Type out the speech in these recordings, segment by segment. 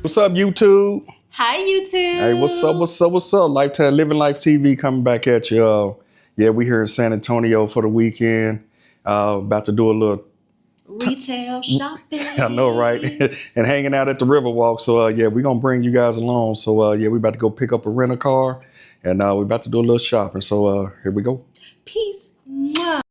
What's up, YouTube? Hi, YouTube. Hey, what's up? What's up? What's up? Lifetime Living Life TV coming back at you. Yeah, we here in San Antonio for the weekend. About to do a little Retail shopping. I know, right? And hanging out at the riverwalk. So yeah, we're gonna bring you guys along. So yeah, we about to go pick up a rental car, and we're about to do a little shopping. So here we go. Peace. Mwah.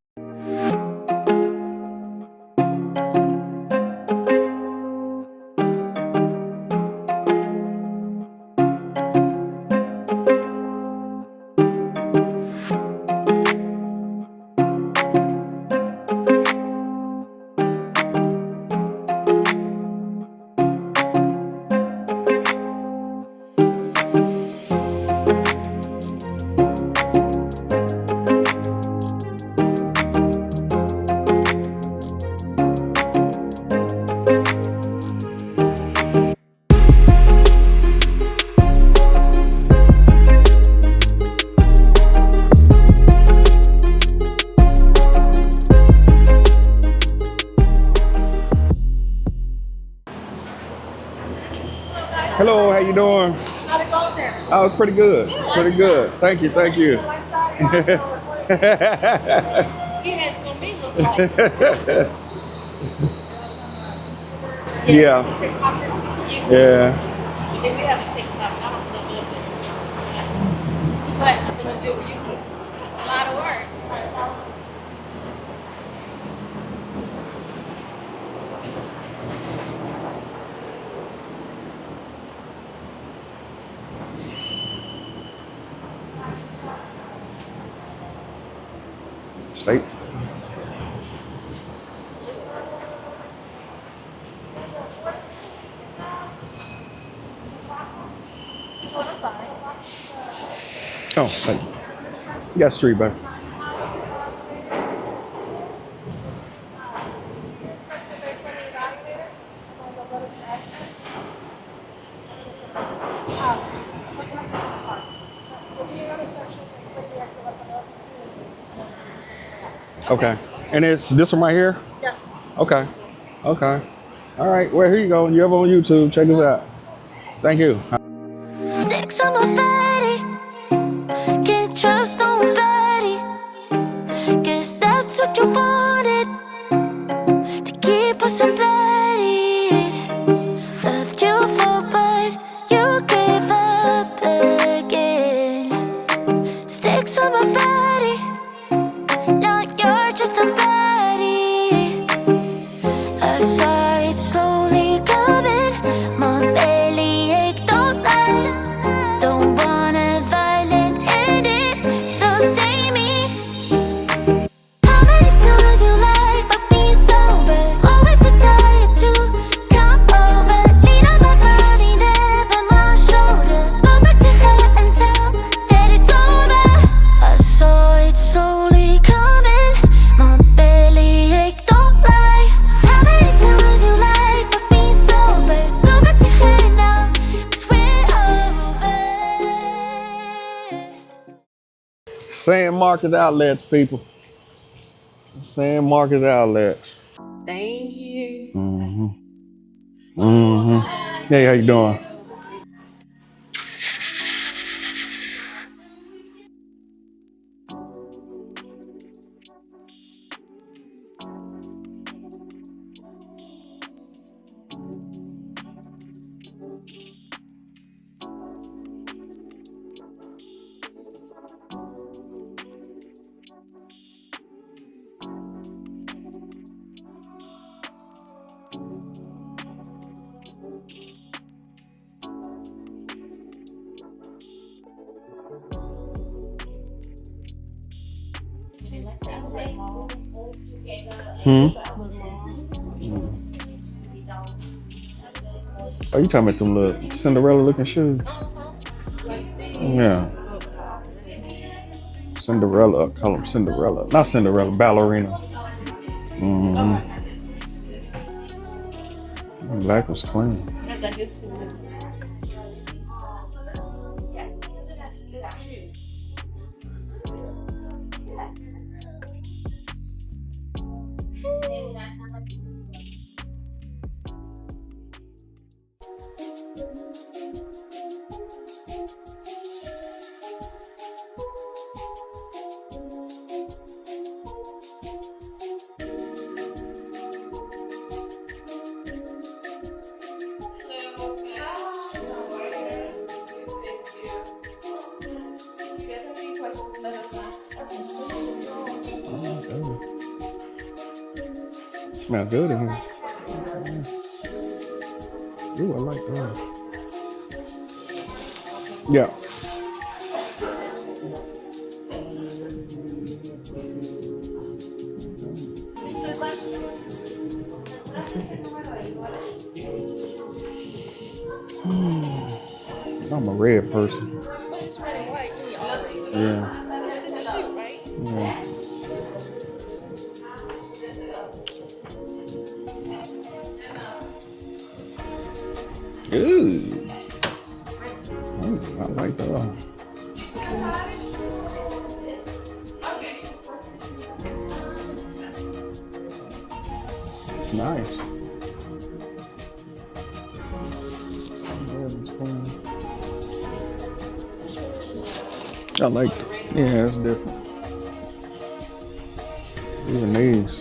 Hello, how you doing? How'd it go there? Oh, it's pretty good. Pretty good. Thank you. Thank you. He has gonna be look like. Yeah. TikTokers, YouTube. Yeah. If we have a TikTok, I don't know if it's too much to do with YouTube. A lot of work. State. Oh, thank you. You got street back. Okay. And it's this one right here? Yes. Okay. Okay. All right. Well, here you go. You're up on YouTube. Check this out. Thank you. Sticks on my body, can't trust nobody. Guess that's what you wanted, to keep us embedded. Loved you for what you gave up again. Sticks on my body, now you're just a body. I saw it slowly coming, my belly ache, don't lie. Don't want a violent ending, so save me. How many times you lied about being sober? Always too tired to come over. Lean on my body, never my shoulder. Go back to her and tell that it's over. I saw it slowly coming, my belly ache, don't lie. How many times you lied about being sober? Go back to her now, 'cause we're over. San Marcos Outlets, people. San Marcos Outlets. Thank you. Hey, how you doing? Oh, you talking about them little Cinderella looking shoes? Yeah. Cinderella, call them Cinderella. Not Cinderella, ballerina. Black was clean. Smell good in here. Ooh, I like that. Yeah. I'm a red person. But it's red and white. Yeah. It's cute, right? Yeah. Ooh. Ooh, I like that. It's nice. I like it. Yeah, it's different. Even these.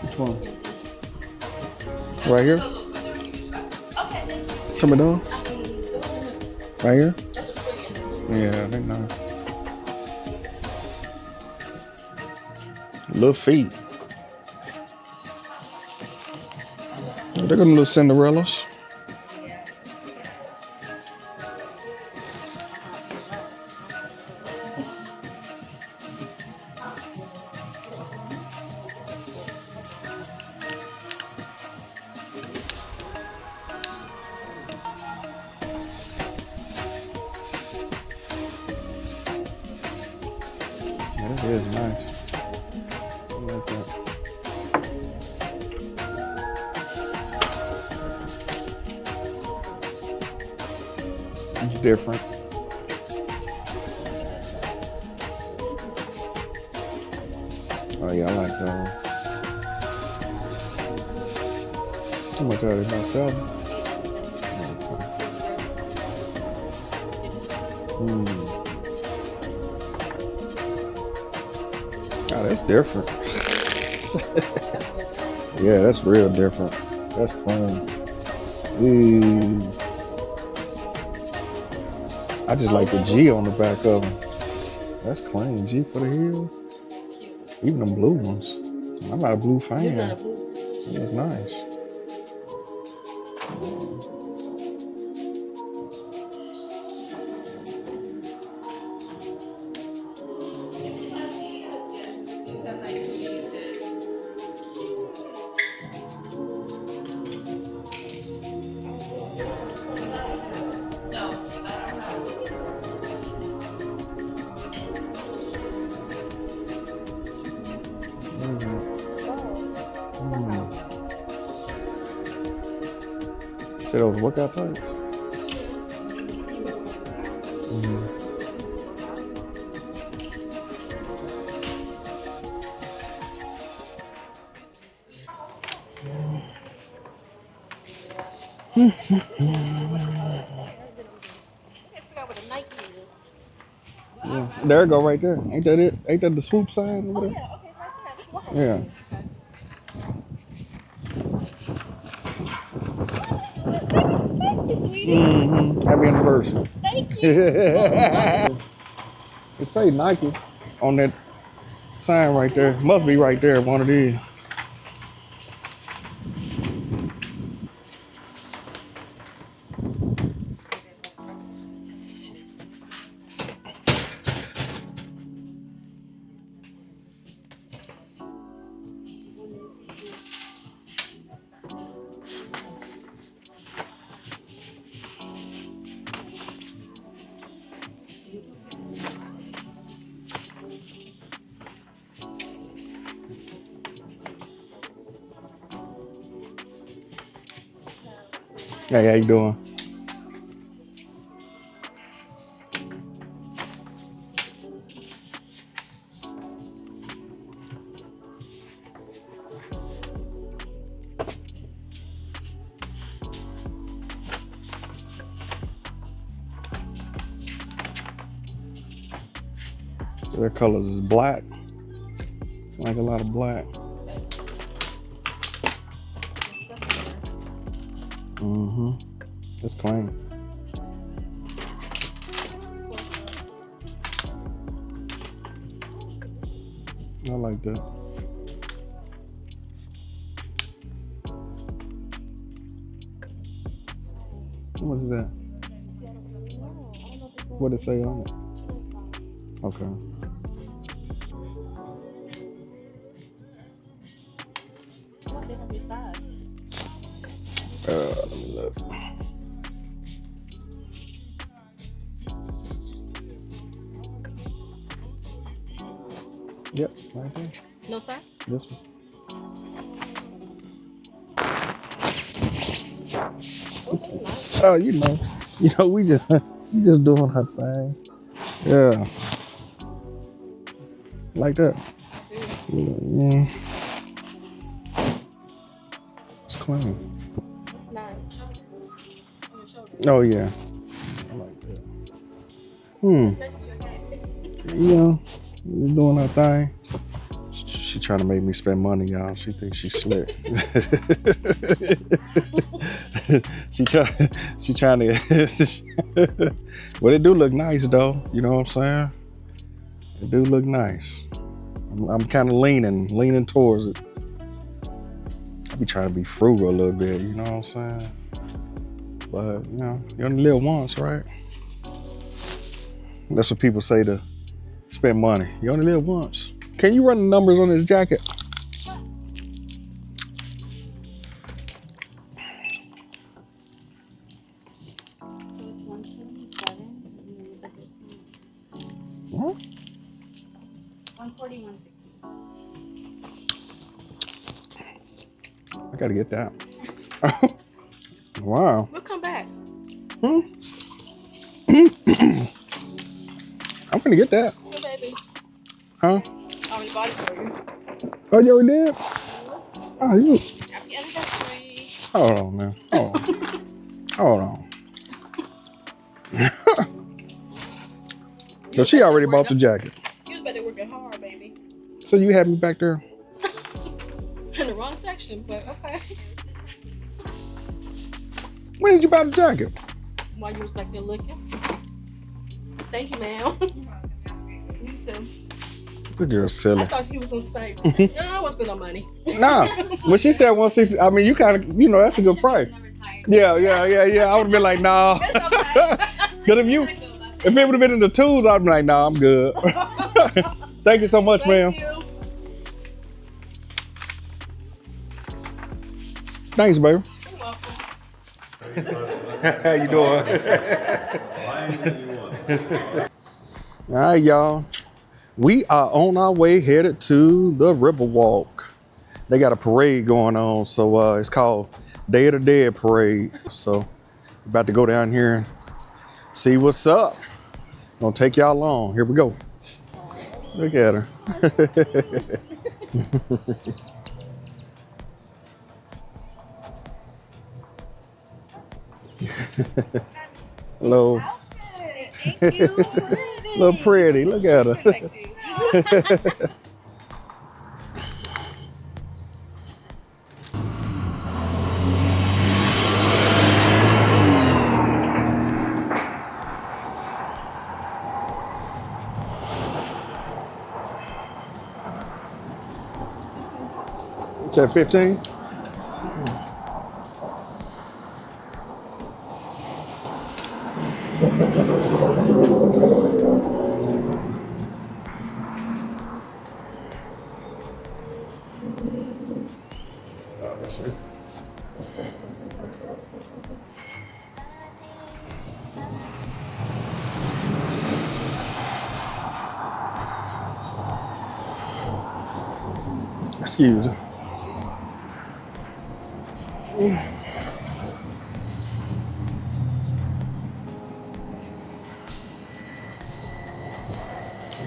Which one? Right here? Coming down? Right here? Yeah, they're nice. Little feet. They're gonna little Cinderellas. Yeah, that is nice. I like that. It's different. Oh yeah, I like that. How much are they about selling? Oh, that's different. Yeah, that's real different. That's clean. Ooh. I just like the G on the back of them. That's clean. G for the heel. It's cute. Even them blue ones. I'm not a blue fan. You're not a blue. It's nice. See those workout tights? Yeah. There it go right there. Ain't that it? Ain't that the swoop sign over there? Yeah, okay, right there. Let's walk. Yeah. Thank you, sweetie. Happy anniversary. Thank you. It say Nike on that sign right there. Must be right there, one of these. Hey, how you doing? Their colors is black. Like a lot of black. Mm-hmm. It's clean. I like that. What is that? What did it say on it? Okay. What they have your size? Let me look. Yep, right there. No size? This one. Oh, that's nice. Oh, we just doing her thing. Yeah, like that. Yeah. It's clean. That's nice. On your shoulder. Oh yeah, I like that. Matches your hat. We're doing her thing. She trying to make me spend money, y'all. She thinks she's slick. she trying to. Well, it do look nice though. You know what I'm saying? It do look nice. I'm kind of leaning towards it. I be trying to be frugal a little bit. You know what I'm saying? But you only live once, right? That's what people say to spend money. You only live once. Can you run the numbers on this jacket? What? 141.60. I gotta get that. Wow. We'll come back. I'm gonna get that. Good baby. Huh? I already bought it for you. Oh, you already did? Oh, you. Happy anniversary. Hold on, man. Hold on. So she already bought the jacket. You was better working hard, baby. So you had me back there? In the wrong section, but okay. When did you buy the jacket? While you was back there looking. Thank you, ma'am. Me too. The girl's I silly. thought she was gonna say, I won't spend no money. Nah. When she said 160, I mean, you kind of, that's a good price. Yeah. I would have been like, nah. It's okay. Because if it would have been in the twos, I'd be like, nah, I'm good. Thank you so much, ma'am. Thank you. Thanks, baby. You're welcome. How you doing? All right, y'all. We are on our way headed to the riverwalk. They got a parade going on, so it's called Day of the Dead Parade. So we're about to go down here and see what's up. Gonna take y'all along. Here we go. Look at her. Hello. Thank you. Little pretty. Look at her. It's at 15? Let's see. Excuse me.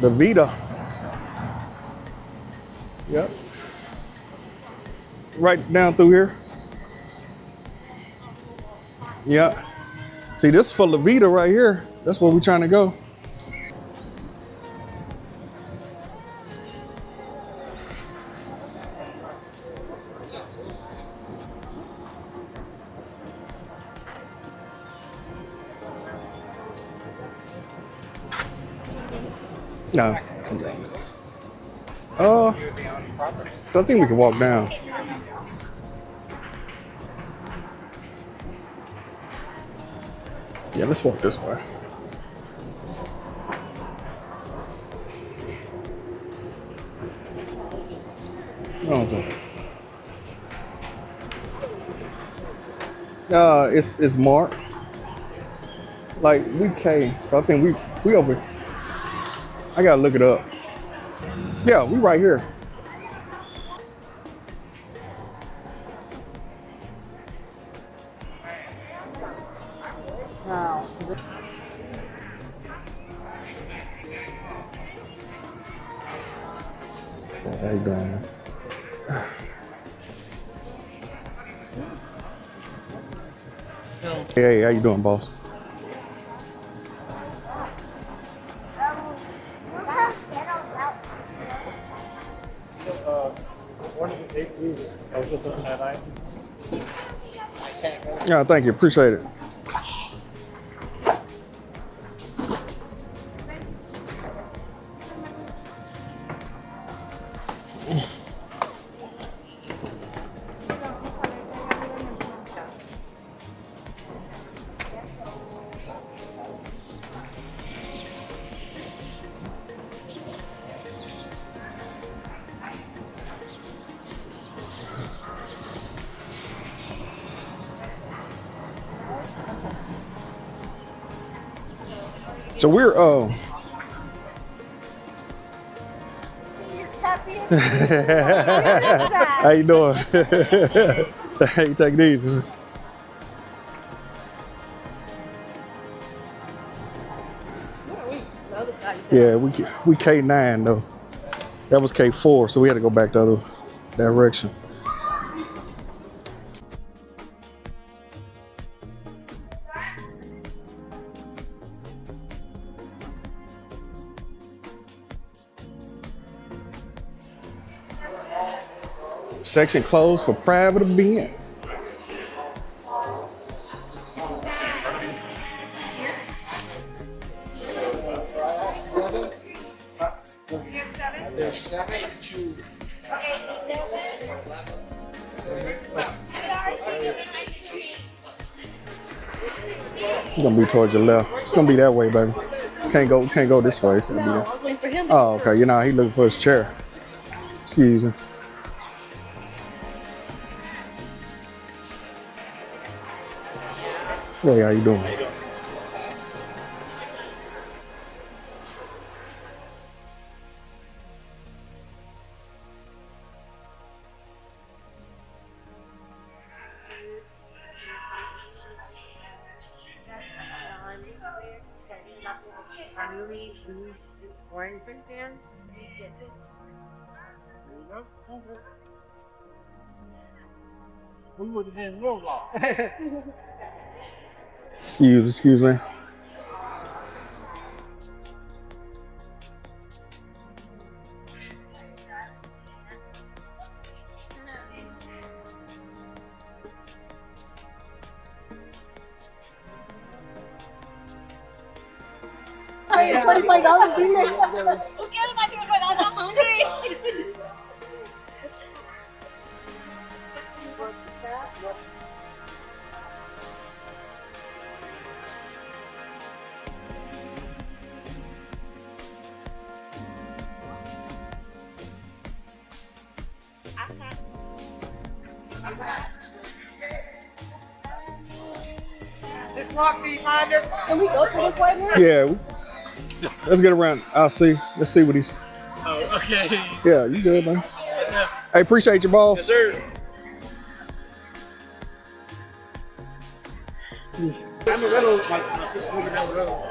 The Vita. Yep. Right down through here. Yep. See, this is for La Vita right here. That's where we're trying to go. No. I think we can walk down. Yeah, let's walk this way. Okay. It's marked. Like we came, so I think we over. I gotta look it up. Yeah, we right here. How you doing, man? Hey, how you doing, boss? Yeah, thank you. Appreciate it. So we're how you doing? How you taking these? Yeah, we K9 though. That was K4, so we had to go back the other direction. Section closed for private event. It's gonna be towards your left. It's gonna be that way, baby. Can't go this way. It's gonna be No, there. I was waiting for him. Oh, okay. You know, he looking for his chair. Excuse me. Hey, how you doing? Excuse me. $25 in there. Who cares about $25? I'm hungry. This walk, do you mind her? Can we go to this way now? Yeah. Let's get around. I'll see. Let's see what he's. Oh, okay. Yeah, you good, man. Hey, appreciate you, boss. Yes, sir. Amaretto, my sister lives in Amaretto.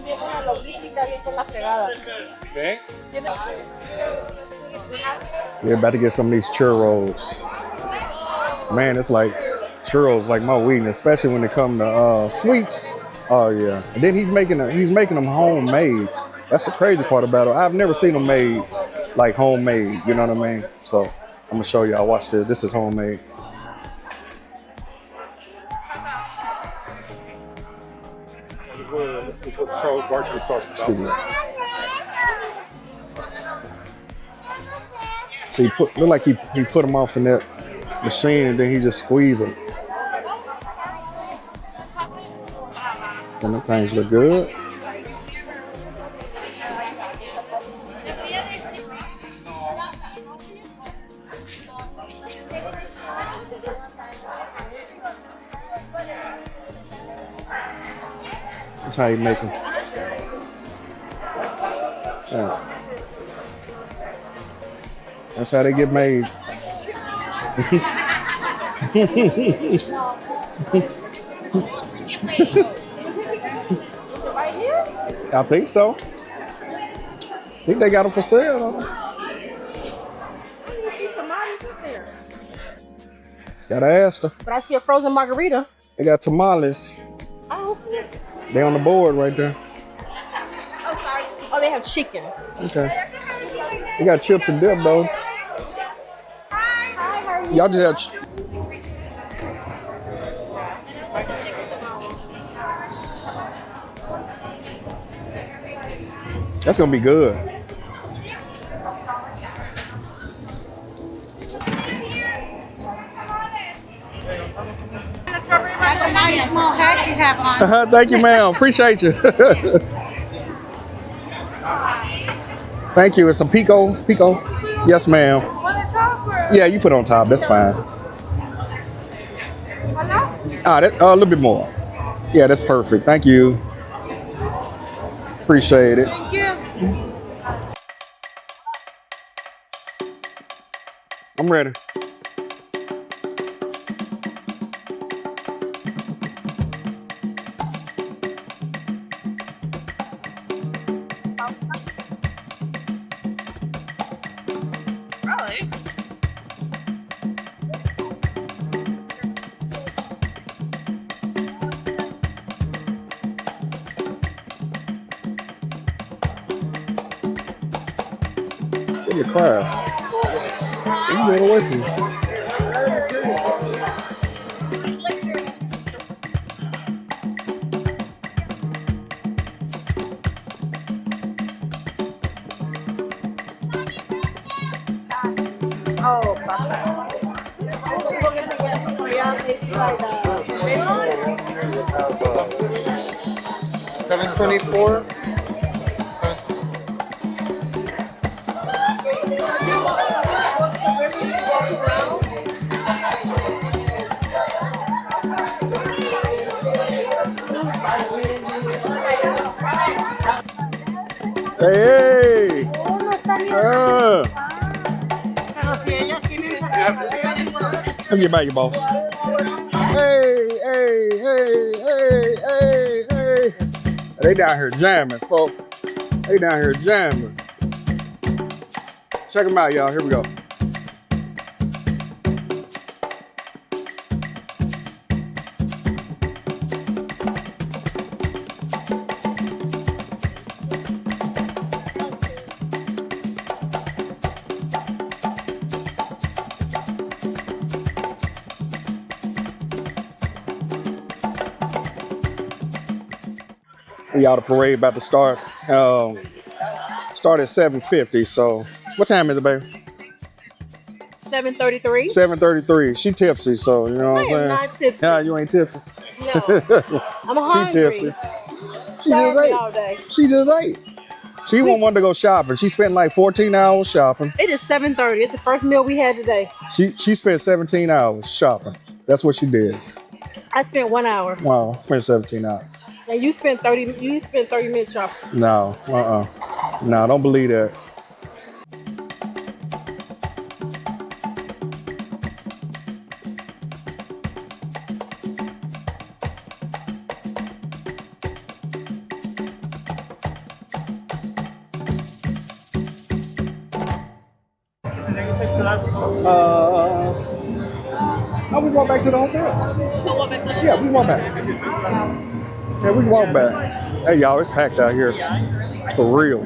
Tiene una logística bien con la fregada. ¿Ven? We're about to get some of these churros. Man, it's like churros like my weakness, especially when it comes to sweets. Oh yeah. And then he's making them homemade. That's the crazy part about it. I've never seen them made like homemade. You know what I mean? So I'm gonna show y'all. Watch this. This is homemade. This is what Charles Barkley talked Excuse me. about. So look like he put them off in that machine and then he just squeezed them. And the things look good. That's how you make them. Yeah. That's how they get made. Right here? I think so. I think they got them for sale. Though. Gotta ask her. But I see a frozen margarita. They got tamales. I don't see it. They on the board right there. Oh, sorry. Oh, they have chicken. Okay. They got chips and dip though. Hi, how are you? Y'all just have. That's gonna be good. That's a mighty small hat you have on. Thank you, ma'am. Appreciate you. Thank you. It's some pico. Pico. Yes, ma'am. Yeah, you put it on top. That's fine. A little bit more. Yeah, that's perfect. Thank you. Appreciate it. Thank you. I'm ready. Really? Give me a crab. You going away from me. Oh, 724. Hey! Let me get back, your boss. Hey, hey, hey, hey, hey, hey. They down here jamming, folks. They down here jamming. Check them out, y'all. Here we go. Y'all, the parade about to start. Start at 7:50. So, what time is it, baby? 7:33. 7:33. She tipsy, so you know what I'm I am saying. not tipsy. Yeah, you ain't tipsy. No. I'm hungry. She tipsy. She Starved just me all ate. day. She just ate. She won't want to go shopping. She spent like 14 hours shopping. It is 7:30. It's the first meal we had today. She spent 17 hours shopping. That's what she did. I spent 1 hour. Wow, spent 17 hours. And you spent 30. You spent 30 minutes shopping. No, no, don't believe that. No, we walk back to the hotel. Yeah, we walk back. Yeah, we can walk back. Hey, y'all, it's packed out here. For real.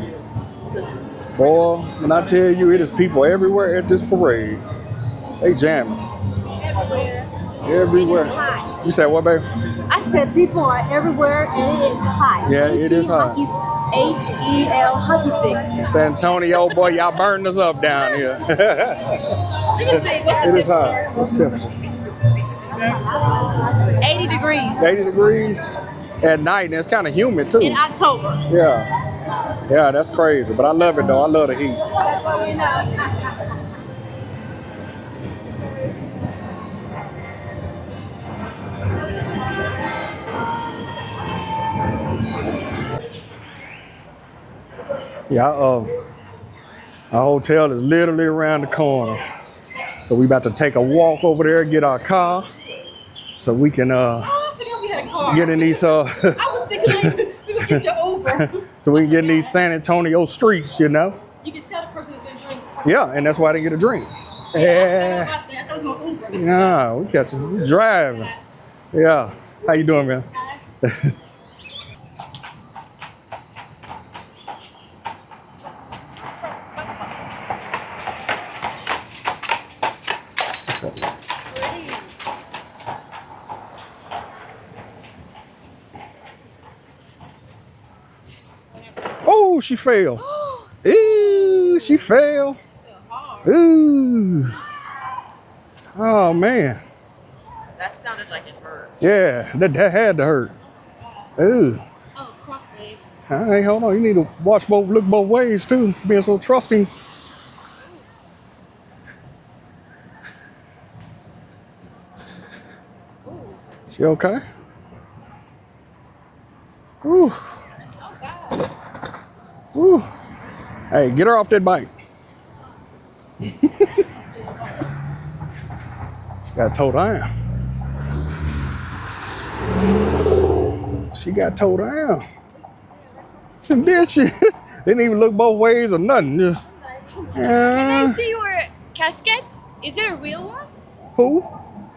Boy, when I tell you it is people everywhere at this parade. They jamming. Everywhere. You said what, baby? I said people are everywhere and it is hot. Yeah, it is hot. H-E-L hockey sticks. San Antonio, boy, y'all burning us up down here. Let me see. What's the It is hot. temperature? What's the temperature? 80 degrees 80 degrees at night, and it's kind of humid too. in October. Yeah. Yeah, that's crazy. But I love it though. I love the heat. That's what we know. Yeah, our hotel is literally around the corner. So we about to take a walk over there, get our car, so we can I forgot we had a car. get in these I was thinking like, we gonna get your Uber. so we can get in these San Antonio streets, you know. You can tell the person has been drinking. Yeah, and that's why they get a drink. Yeah. I thought it was gonna Uber. Yeah, we catching, we driving. Yeah. How you doing, man? Oh, she fell. Ooh, she fell. Ooh. Oh, man. That sounded like it hurt. Yeah, that had to hurt. Ooh. Oh, crossfade. Hey, hold on. You need to look both ways, too. Being so trusting. She okay? Ooh. Ooh. Hey, get her off that bike. She got towed down. She got towed down. Did she? Didn't even look both ways or nothing. Just, Can I see your caskets? Is it a real one? Who?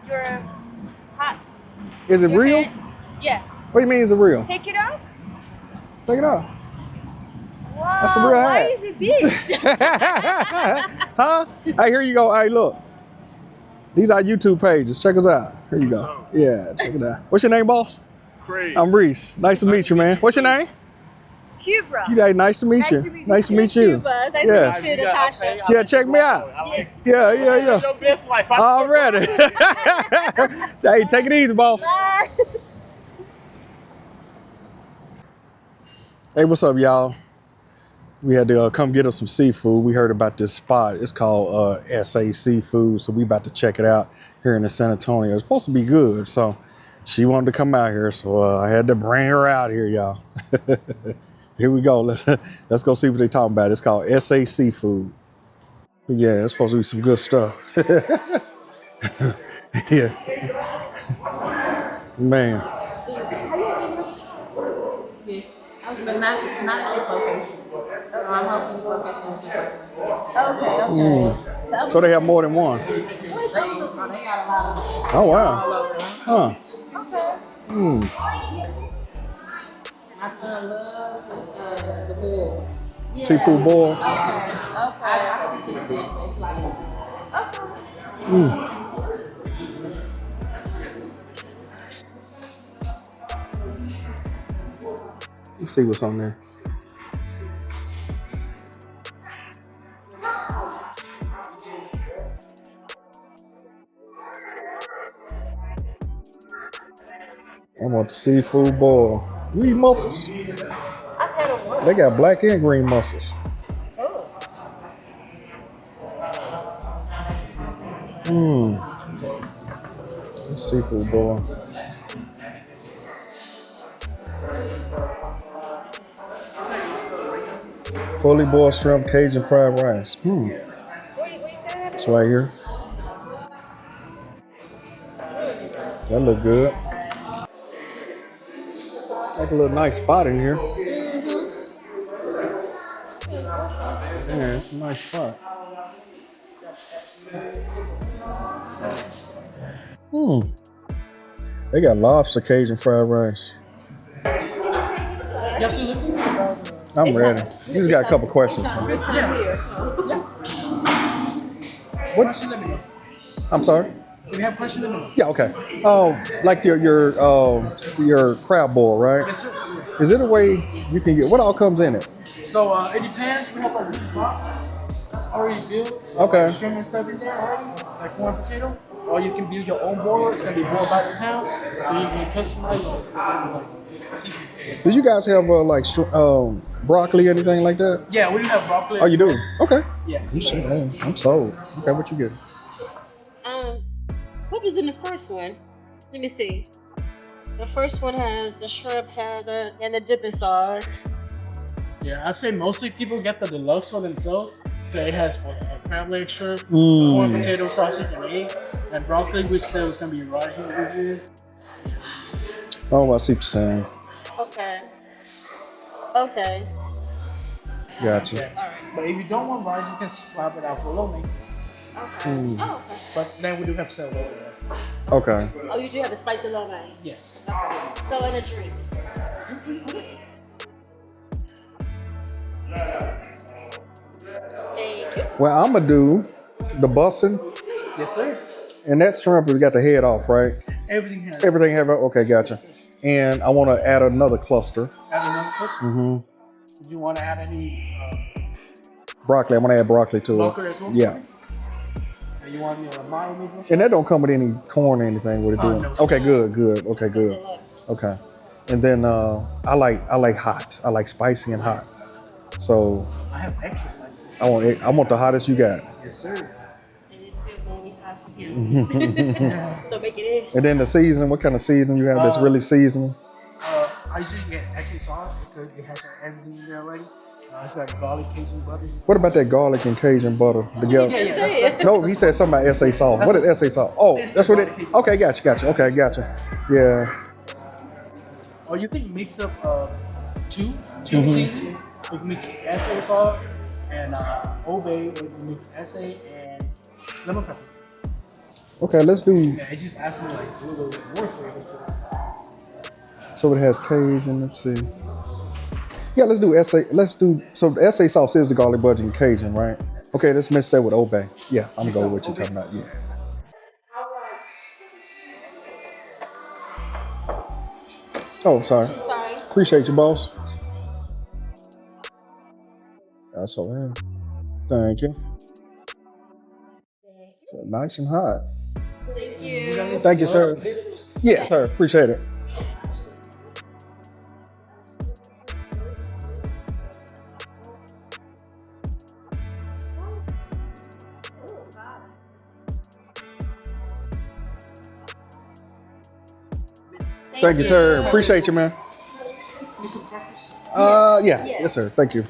Your hats. Is it Your real? head? Yeah. What do you mean is it real? Take it off. Take it off. Wow. That's a real Why hat. is it big? Huh? Hey, here you go. Hey, look. These are YouTube pages. Check us out. Here you go. Yeah, check it out. What's your name, boss? Craig. I'm Reese. Nice to meet you, man. What's your name? Cuba. Nice to meet you. Nice to meet you. Cuba. Nice Yes. to meet you, Natasha. Yeah, check me out. Yeah. Your best life. Already. Hey, take it easy, boss. Hey, what's up, y'all? We had to come get us some seafood. We heard about this spot. It's called SA Seafood, so we about to check it out here in the San Antonio. It's supposed to be good, so she wanted to come out here, so I had to bring her out here, y'all. Here we go. Let's go see what they're talking about. It's called SA Seafood. But yeah, it's supposed to be some good stuff. Yeah. Man. Yes, but not at this location. So I'm hoping this location will just like. So they have more than one. They got a lot of Oh, wow. all over. Huh. My son loves the bowl. Seafood boil. I see to the dish. It's like Let's see what's on there. I want the seafood boil. You eat mussels? They got black and green mussels. Seafood boil. Fully boiled shrimp, Cajun fried rice. It's right here. That look good. Like a little nice spot in here. Yeah, it's a nice spot. They got lobster Cajun fried rice. Y'all still looking? I'm ready. You just got a couple questions. This time here, so. What? Question, let me know. I'm sorry. If you have questions, let me know. Yeah, okay. Like your crab boil, right? Yes, sir. Yeah. Is it a way you can get what all comes in it? So it depends. We have a beef box that's already built. Okay. Shrimp and stuff in there already, like corn and potato. Or you can build your own boil. It's gonna be boiled by the pound, so you can customize like seafood. Do you guys have broccoli, anything like that? Yeah, we do have broccoli. Oh, you do? Okay. Yeah. I'm sold. Okay, what you get? What was in the first one? Let me see. The first one has the shrimp, and the dipping sauce. Yeah, I say mostly people get the deluxe for themselves. It has a crab leg shrimp, corn, potato, sausage, and egg, and broccoli, which is gonna be right here. Oh, I see what you're saying. Okay. Okay. Gotcha. All right. But if you don't want rice, you can swap it out for lo mein. Okay. Oh, okay. But then we do have celery. Okay. Oh, you do have a spicy lo mein. Yes. Okay. So and a drink. Thank you. Well, I'm gonna do the bussin', Yes, sir. and that shrimp has got the head off, right? Everything has. Everything have it. Okay, gotcha. And I want to add another cluster. Add another person. Mm-hmm. Do you want to add any Broccoli. I'm gonna add broccoli to broccoli it. as well? Yeah. And you want a mild And that don't come with any corn or anything. What it doing? no. Okay, good. Okay, good. Okay. And then I like hot. I like spicy and hot. So I have extra spicy. I want the hottest you got. Yes, sir. And it's still going to be hot for him. So make it extra. And then the seasoning. What kind of seasoning you have that's really seasoned? I usually get SA sauce because it has everything in there already. It's like garlic, Cajun butter. What about that garlic and Cajun butter together? That's No, he said something about SA sauce. What is SA sauce? Oh, that's what it. Okay, gotcha. Okay, gotcha. Yeah. Or you can mix up two seasons. You can mix SA sauce and Old Bay, or you can mix SA and lemon pepper. Okay, let's do. Yeah, it just adds me like a little more flavor to it. So it has Cajun. Let's see. Yeah, let's do SA. Let's do. So the SA sauce is the garlic butter and Cajun, right? Okay, let's mix that with Old Bay. Yeah, I'm going with what you're talking about. Yeah. Oh, sorry. Sorry. Appreciate you, boss. That's all right. Thank you. Nice and hot. Thank you. Thank you, sir. Yes, sir. Appreciate it. Thank you, sir. Appreciate you, man. Yeah. Yes, sir. Thank you.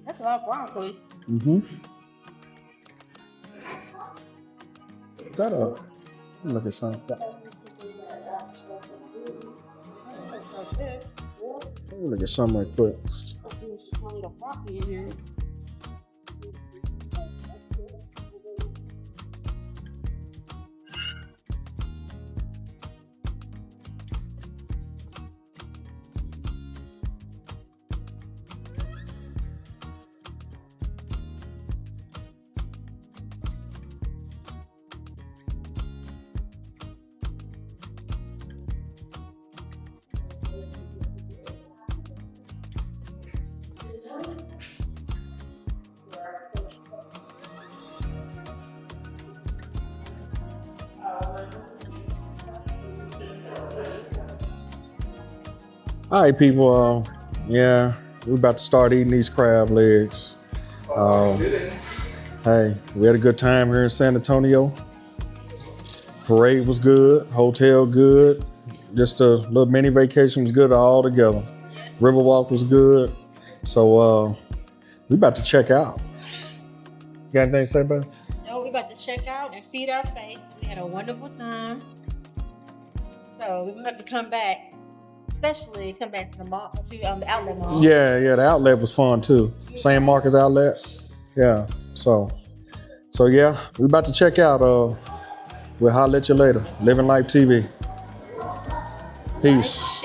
That's a lot of broccoli. Mm-hmm. Is that a? Let me look at something. Let me look at something right quick. All right, people. Yeah, we're about to start eating these crab legs. Hey, we had a good time here in San Antonio. Parade was good. Hotel good. Just a little mini vacation was good all together. Riverwalk was good. So we about to check out. You got anything to say about it? No, we're about to check out and feed our face. We had a wonderful time. So we're going to have to come back. Especially come back to the mall, to the outlet mall. Yeah, the outlet was fun too. San Marcos outlet. Yeah. So yeah, we're about to check out. We'll holler at you later. Living Life TV. Peace.